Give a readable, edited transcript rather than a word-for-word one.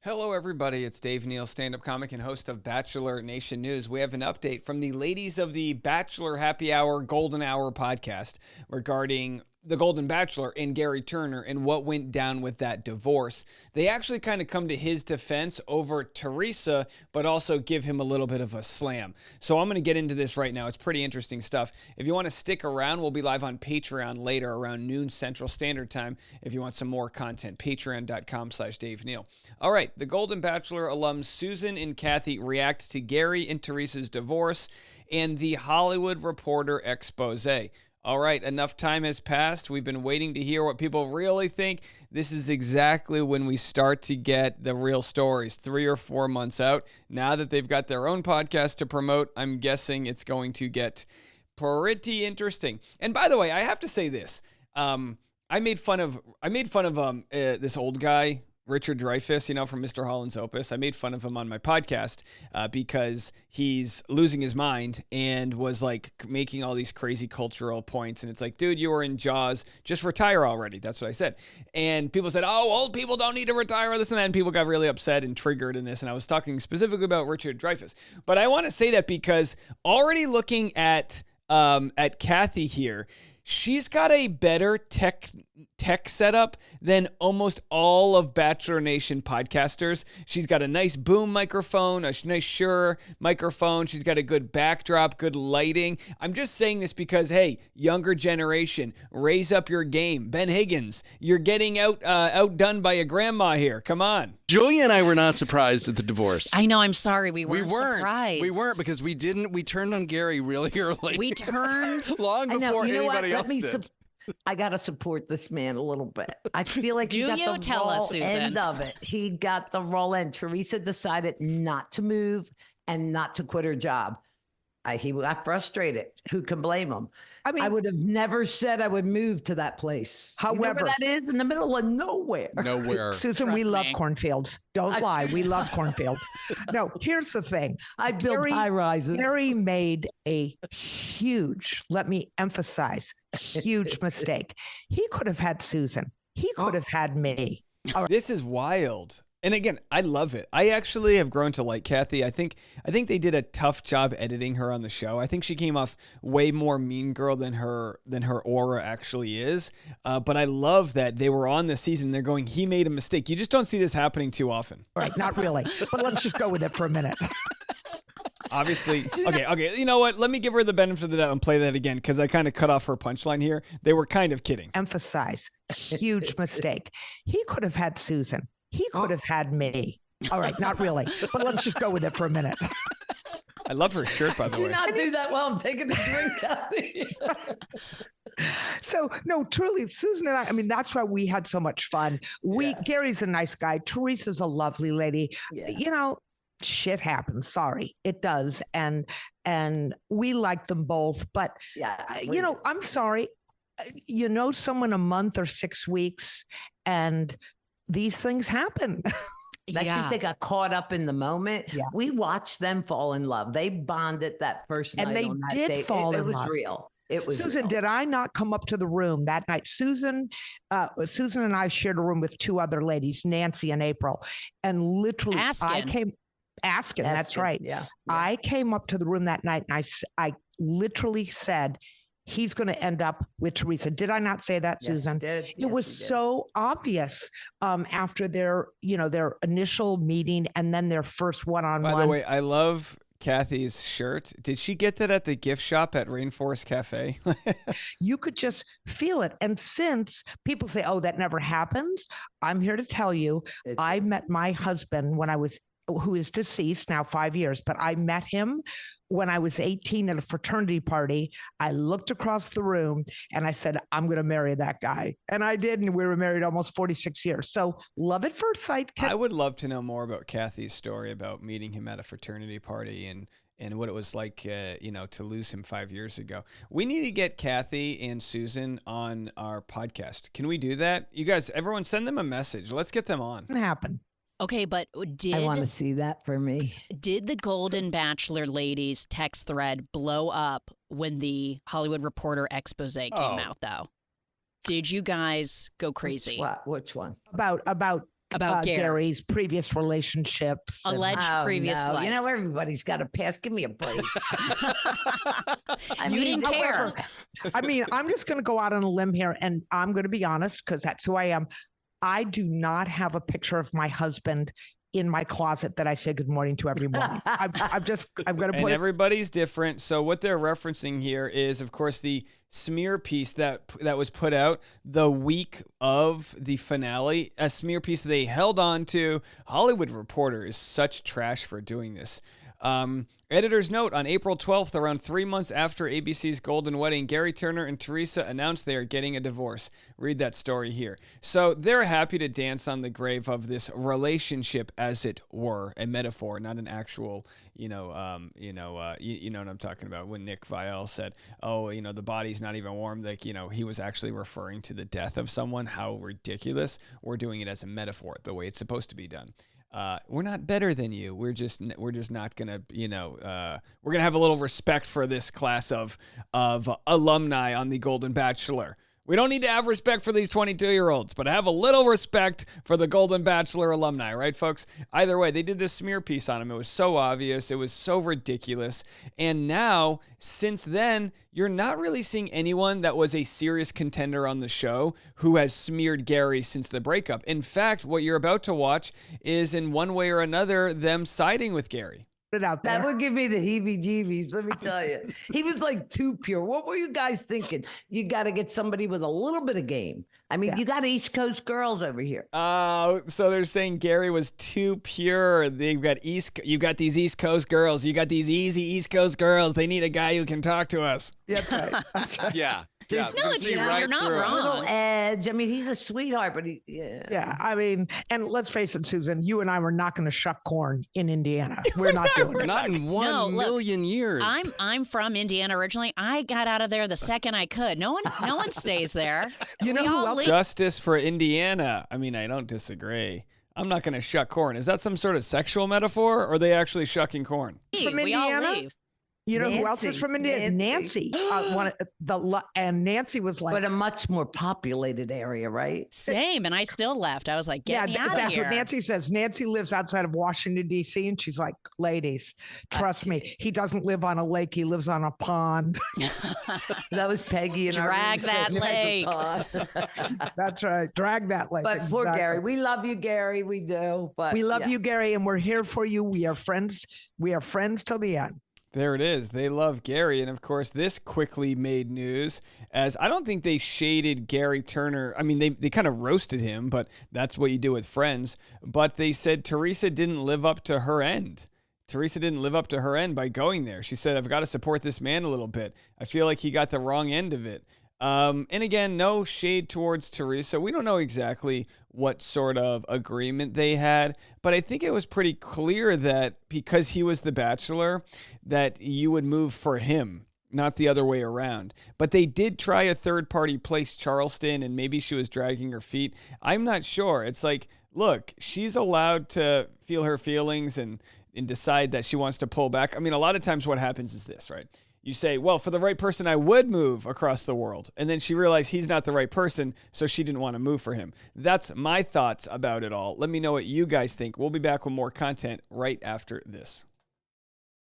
Hello, everybody. It's Dave Neal, stand-up comic and host of Bachelor Nation News. We have an update from the ladies of the Bachelor Happy Hour Golden Hour podcast regarding the Golden Bachelor and Gary Turner and what went down with that divorce. They actually kind of come to his defense over Theresa, but also give him a little bit of a slam. So I'm going to get into this right now. It's pretty interesting stuff. If you want to stick around, we'll be live on Patreon later around noon Central Standard Time. If you want some more content, patreon.com/Dave Neal. All right, the Golden Bachelor alums Susan and Kathy react to Gary and Theresa's divorce and the Hollywood Reporter expose. All right, enough time has passed. We've been waiting to hear what people really think. This is exactly when we start to get the real stories, 3 or 4 months out. Now that they've got their own podcast to promote, I'm guessing it's going to get pretty interesting. And by the way, I have to say this. I made fun of this old guy, Richard Dreyfuss, from Mr. Holland's Opus. I made fun of him on my podcast because he's losing his mind and was like making all these crazy cultural points. And it's like, dude, you were in Jaws. Just retire already. That's what I said. And people said, oh, old people don't need to retire, this and that. And people got really upset and triggered in this. And I was talking specifically about Richard Dreyfuss. But I want to say that because already looking at Kathy here, she's got a better tech setup than almost all of Bachelor Nation podcasters. She's got a nice boom microphone, a nice Shure microphone. She's got a good backdrop, good lighting. I'm just saying this because, hey, younger generation, raise up your game. Ben Higgins, you're getting outdone by a grandma here. Come on. Julia and I were not surprised at the divorce. I know. I'm sorry. We weren't surprised. We weren't because we turned on Gary really early. We turned long before anybody else did. I got to support this man a little bit. I feel like he got the raw end of it. He got the raw end. Theresa decided not to move and not to quit her job. He got frustrated. Who can blame him? I mean, I would have never said I would move to that place. However, that is in the middle of nowhere. Susan, we love cornfields. Don't lie. We love cornfields. No, here's the thing. I built high rises. Gary made a huge, let me emphasize, huge mistake. He could have had Susan. He could have had me. This is wild. And again, I love it. I actually have grown to like Kathy. I think they did a tough job editing her on the show. I think she came off way more mean girl than her aura actually is. But I love that they were on the season. They're going, he made a mistake. You just don't see this happening too often. All right, not really. But let's just go with it for a minute. Obviously. Okay. You know what? Let me give her the benefit of the doubt and play that again because I kind of cut off her punchline here. They were kind of kidding. Emphasize, huge mistake. He could have had Susan. He could have had me. All right, not really. But let's just go with it for a minute. I love her shirt, by the way. Do not do that while I'm taking a drink, Kathy. So, no, truly, Susan and I mean, that's why we had so much fun. Gary's a nice guy. Teresa's a lovely lady. Yeah. Shit happens. Sorry, it does. And we like them both. But, I'm sorry. Someone a month or 6 weeks and these things happen. I think they got caught up in the moment. Yeah. We watched them fall in love. They bonded that first night. And they on that did date. fall in love. It was love. real. It was Susan, real. did I not come up to the room that night? Susan and I shared a room with 2 other ladies, Nancy and April. And literally Asking. That's right. Yeah. I came up to the room that night and I literally said, he's going to end up with Theresa. Did I not say that, Yes, Susan? you did. It was so obvious after their initial meeting and then their first one-on-one. By the way, I love Kathy's shirt. Did she get that at the gift shop at Rainforest Cafe? You could just feel it. And since people say, oh, that never happens, I'm here to tell you, I met my husband who is deceased now 5 years, but I met him when I was 18 at a fraternity party. I looked across the room and I said, I'm going to marry that guy. And I did. And we were married almost 46 years. So love at first sight. I would love to know more about Kathy's story about meeting him at a fraternity party and what it was like, to lose him 5 years ago. We need to get Kathy and Susan on our podcast. Can we do that? You guys, everyone send them a message. Let's get them on. It happened. Okay, but I want to see that for me. Did the Golden Bachelor ladies text thread blow up when the Hollywood Reporter expose came out, though? Did you guys go crazy? Which one? About about Gary's previous relationships. Alleged previous life. You know, everybody's got a past. Give me a break. You didn't care. I mean, I'm just going to go out on a limb here, and I'm going to be honest because that's who I am. I do not have a picture of my husband in my closet that I say good morning to every morning. I'm going to put and everybody's different. So what they're referencing here is, of course, the smear piece that was put out the week of the finale, a smear piece they held on to. Hollywood Reporter is such trash for doing this. Editor's note, on April 12th, around 3 months after ABC's Golden Wedding, Gary Turner and Theresa announced they are getting a divorce. Read that story here. So they're happy to dance on the grave of this relationship, as it were, a metaphor, not an actual, you know what I'm talking about. When Nick Viall said, oh, the body's not even warm, like, he was actually referring to the death of someone. How ridiculous. We're doing it as a metaphor, the way it's supposed to be done. We're not better than you. We're just not gonna, we're gonna have a little respect for this class of alumni on the Golden Bachelor. We don't need to have respect for these 22-year-olds, but have a little respect for the Golden Bachelor alumni, right, folks? Either way, they did this smear piece on him. It was so obvious. It was so ridiculous. And now, since then, you're not really seeing anyone that was a serious contender on the show who has smeared Gary since the breakup. In fact, what you're about to watch is, in one way or another, them siding with Gary. Out there. That would give me the heebie-jeebies, let me tell you. He was like too pure. What were you guys thinking? You got to get somebody with a little bit of game. I mean, you got East Coast girls over here. So they're saying Gary was too pure. You got these East Coast girls. You got these easy East Coast girls. They need a guy who can talk to us. That's right. That's right. Yeah. No, you're not wrong. A little edge. I mean, he's a sweetheart, but Yeah, I mean, and let's face it, Susan, you and I were not going to shuck corn in Indiana. We're not doing it. Not in 1 million years. I'm from Indiana originally. I got out of there the second I could. No one stays there. You know who else? Justice for Indiana. I mean, I don't disagree. I'm not going to shuck corn. Is that some sort of sexual metaphor, or are they actually shucking corn? From we Indiana? all leave. You know who else is from Indiana? Nancy. And Nancy was like, but a much more populated area, right? Same, and I still left. I was like, get me out of here. That's what Nancy says. Nancy lives outside of Washington, D.C., and she's like, ladies, trust me, he doesn't live on a lake. He lives on a pond. That was Peggy and drag that lake. That's right. Drag that lake. But poor Gary. We love you, Gary. We do. But we love you, Gary, and we're here for you. We are friends. We are friends till the end. There it is. They love Gary. And of course, this quickly made news, as I don't think they shaded Gary Turner. I mean, they kind of roasted him, but that's what you do with friends. But they said Theresa didn't live up to her end. Theresa didn't live up to her end by going there. She said, I've got to support this man a little bit. I feel like he got the wrong end of it. And again, no shade towards Theresa. We don't know exactly what sort of agreement they had, but I think it was pretty clear that because he was the Bachelor, that you would move for him, not the other way around. But they did try a third-party place, Charleston, and maybe she was dragging her feet. I'm not sure. It's like, look, she's allowed to feel her feelings and decide that she wants to pull back. I mean, a lot of times what happens is this, right? You say, well, for the right person, I would move across the world. And then she realized he's not the right person, so she didn't want to move for him. That's my thoughts about it all. Let me know what you guys think. We'll be back with more content right after this.